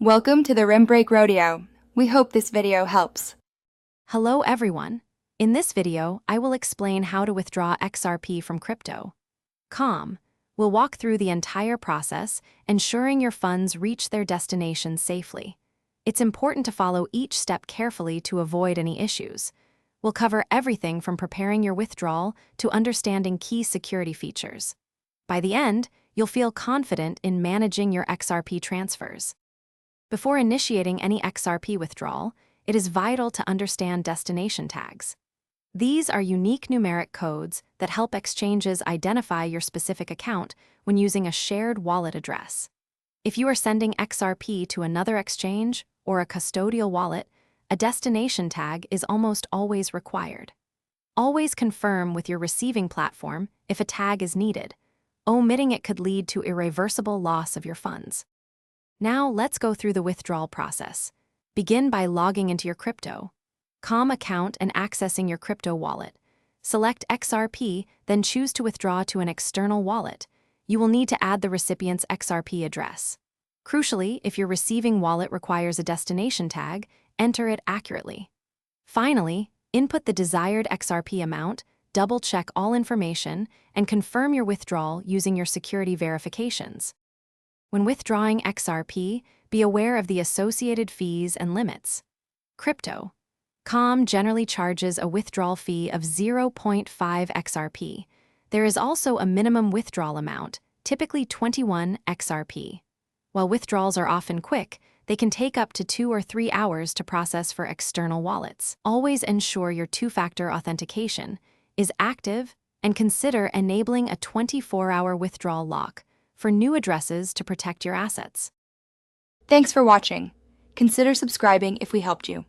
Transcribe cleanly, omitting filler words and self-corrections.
Welcome to the Rim Break Rodeo. We hope this video helps. Hello everyone. In this video, I will explain how to withdraw XRP from crypto. We'll walk through the entire process, ensuring your funds reach their destination safely. It's important to follow each step carefully to avoid any issues. We'll cover everything from preparing your withdrawal to understanding key security features. By the end, you'll feel confident in managing your XRP transfers. Before initiating any XRP withdrawal, it is vital to understand destination tags. These are unique numeric codes that help exchanges identify your specific account when using a shared wallet address. If you are sending XRP to another exchange or a custodial wallet, a destination tag is almost always required. Always confirm with your receiving platform if a tag is needed. Omitting it could lead to irreversible loss of your funds. Now let's go through the withdrawal process. Begin by logging into your crypto. Account and accessing your crypto wallet. Select XRP, then choose to withdraw to an external wallet. You will need to add the recipient's XRP address. Crucially, if your receiving wallet requires a destination tag, enter it accurately. Finally, input the desired XRP amount, double-check all information, and confirm your withdrawal using your security verifications. When withdrawing XRP, be aware of the associated fees and limits. Crypto.com generally charges a withdrawal fee of 0.5 XRP. There is also a minimum withdrawal amount, typically 21 XRP. While withdrawals are often quick, they can take up to 2 or 3 hours to process for external wallets. Always ensure your two-factor authentication is active and consider enabling a 24-hour withdrawal lock for new addresses to protect your assets. Thanks for watching. Consider subscribing if we helped you.